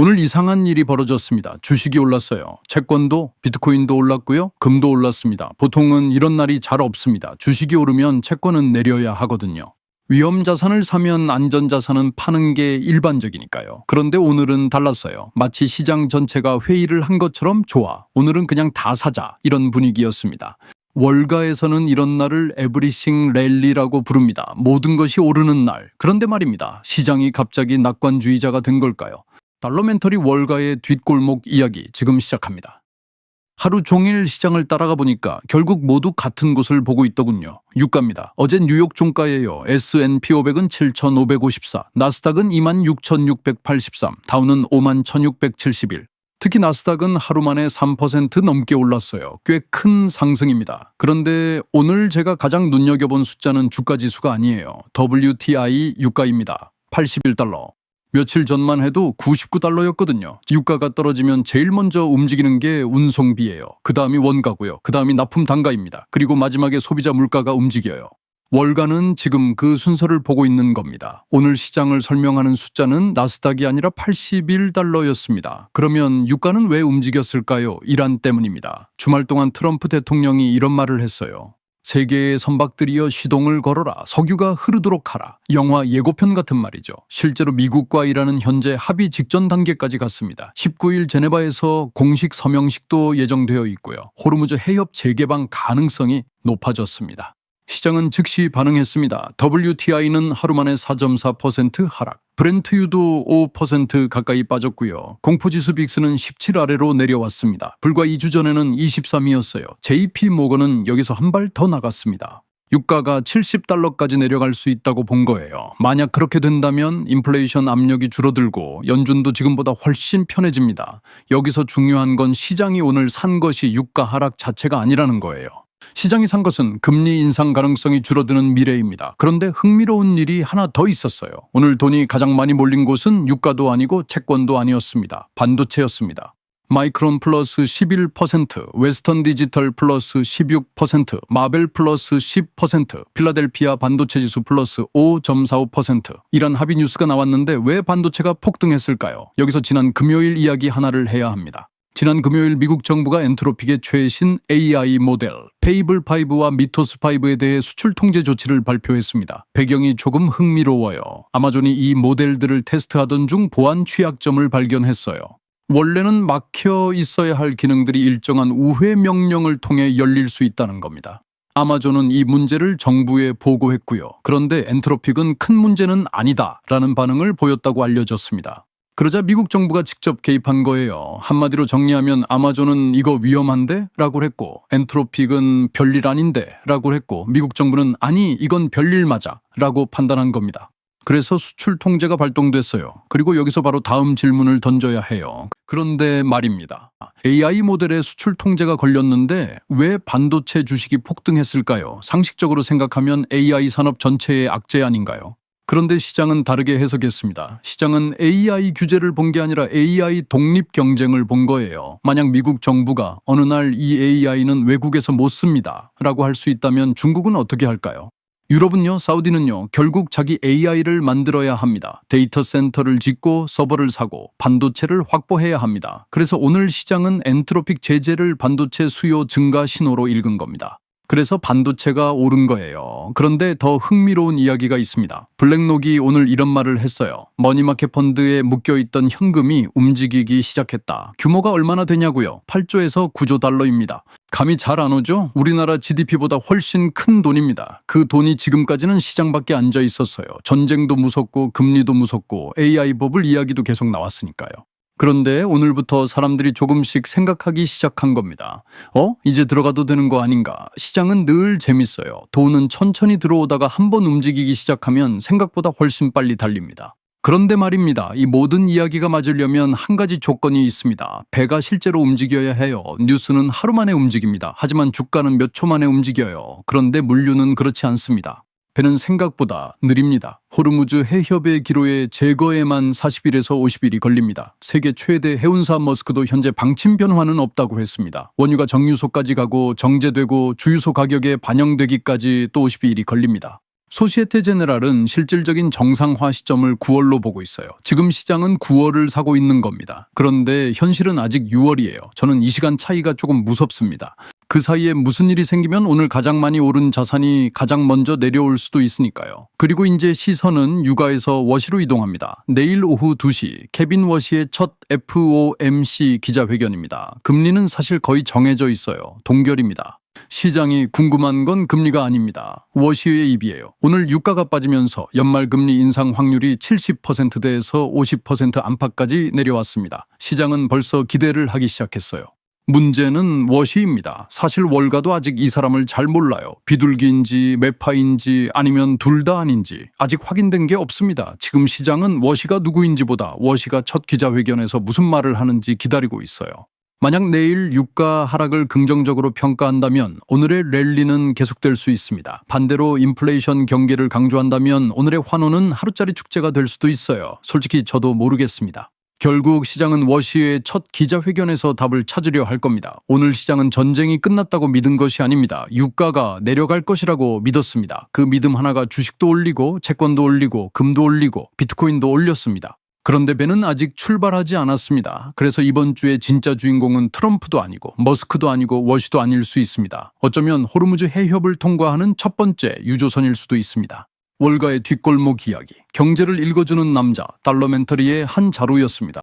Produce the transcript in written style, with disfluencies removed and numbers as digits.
오늘 이상한 일이 벌어졌습니다. 주식이 올랐어요. 채권도 비트코인도 올랐고요. 금도 올랐습니다. 보통은 이런 날이 잘 없습니다. 주식이 오르면 채권은 내려야 하거든요. 위험자산을 사면 안전자산은 파는 게 일반적이니까요. 그런데 오늘은 달랐어요. 마치 시장 전체가 회의를 한 것처럼 좋아. 오늘은 그냥 다 사자. 이런 분위기였습니다. 월가에서는 이런 날을 에브리싱 랠리라고 부릅니다. 모든 것이 오르는 날. 그런데 말입니다. 시장이 갑자기 낙관주의자가 된 걸까요? 달러멘터리 월가의 뒷골목 이야기 지금 시작합니다. 하루 종일 시장을 따라가 보니까 결국 모두 같은 곳을 보고 있더군요. 유가입니다. 어제 뉴욕 종가예요. S&P 500은 7,554, 나스닥은 26,683, 다우는 51,671. 특히 나스닥은 하루 만에 3% 넘게 올랐어요. 꽤 큰 상승입니다. 그런데 오늘 제가 가장 눈여겨본 숫자는 주가지수가 아니에요. WTI 유가입니다. 81달러. 며칠 전만 해도 99달러였거든요. 유가가 떨어지면 제일 먼저 움직이는 게 운송비예요. 그 다음이 원가고요. 그 다음이 납품 단가입니다. 그리고 마지막에 소비자 물가가 움직여요. 월가는 지금 그 순서를 보고 있는 겁니다. 오늘 시장을 설명하는 숫자는 나스닥이 아니라 81달러였습니다. 그러면 유가는 왜 움직였을까요? 이란 때문입니다. 주말 동안 트럼프 대통령이 이런 말을 했어요. 세계의 선박들이여 시동을 걸어라. 석유가 흐르도록 하라. 영화 예고편 같은 말이죠. 실제로 미국과 이란은 현재 합의 직전 단계까지 갔습니다. 19일 제네바에서 공식 서명식도 예정되어 있고요. 호르무즈 해협 재개방 가능성이 높아졌습니다. 시장은 즉시 반응했습니다. WTI는 하루 만에 4.4% 하락. 브렌트유도 5% 가까이 빠졌고요. 공포지수 빅스는 17 아래로 내려왔습니다. 불과 2주 전에는 23이었어요. JP 모건은 여기서 한 발 더 나갔습니다. 유가가 70달러까지 내려갈 수 있다고 본 거예요. 만약 그렇게 된다면 인플레이션 압력이 줄어들고 연준도 지금보다 훨씬 편해집니다. 여기서 중요한 건 시장이 오늘 산 것이 유가 하락 자체가 아니라는 거예요. 시장이 산 것은 금리 인상 가능성이 줄어드는 미래입니다. 그런데 흥미로운 일이 하나 더 있었어요. 오늘 돈이 가장 많이 몰린 곳은 유가도 아니고 채권도 아니었습니다. 반도체였습니다. 마이크론 플러스 11%, 웨스턴 디지털 플러스 16%, 마벨 플러스 10%, 필라델피아 반도체 지수 플러스 5.45%. 이런 합의 뉴스가 나왔는데 왜 반도체가 폭등했을까요? 여기서 지난 금요일 이야기 하나를 해야 합니다. 지난 금요일 미국 정부가 엔트로픽의 최신 AI 모델 페이블5와 미토스5에 대해 수출 통제 조치를 발표했습니다. 배경이 조금 흥미로워요. 아마존이 이 모델들을 테스트하던 중 보안 취약점을 발견했어요. 원래는 막혀 있어야 할 기능들이 일정한 우회 명령을 통해 열릴 수 있다는 겁니다. 아마존은 이 문제를 정부에 보고했고요. 그런데 엔트로픽은 큰 문제는 아니다라는 반응을 보였다고 알려졌습니다. 그러자 미국 정부가 직접 개입한 거예요. 한마디로 정리하면 아마존은 이거 위험한데? 라고 했고 엔트로픽은 별일 아닌데? 라고 했고 미국 정부는 아니 이건 별일 맞아 라고 판단한 겁니다. 그래서 수출 통제가 발동됐어요. 그리고 여기서 바로 다음 질문을 던져야 해요. 그런데 말입니다. AI 모델에 수출 통제가 걸렸는데 왜 반도체 주식이 폭등했을까요? 상식적으로 생각하면 AI 산업 전체의 악재 아닌가요? 그런데 시장은 다르게 해석했습니다. 시장은 AI 규제를 본 게 아니라 AI 독립 경쟁을 본 거예요. 만약 미국 정부가 어느 날 이 AI는 외국에서 못 씁니다 라고 할 수 있다면 중국은 어떻게 할까요? 유럽은요, 사우디는요, 결국 자기 AI를 만들어야 합니다. 데이터 센터를 짓고 서버를 사고 반도체를 확보해야 합니다. 그래서 오늘 시장은 엔트로픽 제재를 반도체 수요 증가 신호로 읽은 겁니다. 그래서 반도체가 오른 거예요. 그런데 더 흥미로운 이야기가 있습니다. 블랙록이 오늘 이런 말을 했어요. 머니마켓 펀드에 묶여있던 현금이 움직이기 시작했다. 규모가 얼마나 되냐고요? 8조에서 9조 달러입니다. 감이 잘 안 오죠? 우리나라 GDP보다 훨씬 큰 돈입니다. 그 돈이 지금까지는 시장 밖에 앉아 있었어요. 전쟁도 무섭고 금리도 무섭고 AI 버블 이야기도 계속 나왔으니까요. 그런데 오늘부터 사람들이 조금씩 생각하기 시작한 겁니다. 이제 들어가도 되는 거 아닌가? 시장은 늘 재밌어요. 돈은 천천히 들어오다가 한번 움직이기 시작하면 생각보다 훨씬 빨리 달립니다. 그런데 말입니다. 이 모든 이야기가 맞으려면 한 가지 조건이 있습니다. 배가 실제로 움직여야 해요. 뉴스는 하루 만에 움직입니다. 하지만 주가는 몇 초 만에 움직여요. 그런데 물류는 그렇지 않습니다. 배는 생각보다 느립니다. 호르무즈 해협의 기로의 제거에만 40일에서 50일이 걸립니다. 세계 최대 해운사 머스크도 현재 방침 변화는 없다고 했습니다. 원유가 정유소까지 가고 정제되고 주유소 가격에 반영되기까지 또 50일이 걸립니다. 소시에테 제네랄은 실질적인 정상화 시점을 9월로 보고 있어요. 지금 시장은 9월을 사고 있는 겁니다. 그런데 현실은 아직 6월이에요. 저는 이 시간 차이가 조금 무섭습니다. 그 사이에 무슨 일이 생기면 오늘 가장 많이 오른 자산이 가장 먼저 내려올 수도 있으니까요. 그리고 이제 시선은 유가에서 워시로 이동합니다. 내일 오후 2시 케빈 워시의 첫 FOMC 기자회견입니다. 금리는 사실 거의 정해져 있어요. 동결입니다. 시장이 궁금한 건 금리가 아닙니다. 워시의 입이에요. 오늘 유가가 빠지면서 연말금리 인상 확률이 70%대에서 50% 안팎까지 내려왔습니다. 시장은 벌써 기대를 하기 시작했어요. 문제는 워시입니다. 사실 월가도 아직 이 사람을 잘 몰라요. 비둘기인지 매파인지 아니면 둘 다 아닌지 아직 확인된 게 없습니다. 지금 시장은 워시가 누구인지보다 워시가 첫 기자회견에서 무슨 말을 하는지 기다리고 있어요. 만약 내일 유가 하락을 긍정적으로 평가한다면 오늘의 랠리는 계속될 수 있습니다. 반대로 인플레이션 경계를 강조한다면 오늘의 환호는 하루짜리 축제가 될 수도 있어요. 솔직히 저도 모르겠습니다. 결국 시장은 워시의 첫 기자회견에서 답을 찾으려 할 겁니다. 오늘 시장은 전쟁이 끝났다고 믿은 것이 아닙니다. 유가가 내려갈 것이라고 믿었습니다. 그 믿음 하나가 주식도 올리고 채권도 올리고 금도 올리고 비트코인도 올렸습니다. 그런데 배는 아직 출발하지 않았습니다. 그래서 이번 주의 진짜 주인공은 트럼프도 아니고 머스크도 아니고 워시도 아닐 수 있습니다. 어쩌면 호르무즈 해협을 통과하는 첫 번째 유조선일 수도 있습니다. 월가의 뒷골목 이야기, 경제를 읽어주는 남자, 달러멘터리의 한 자료였습니다.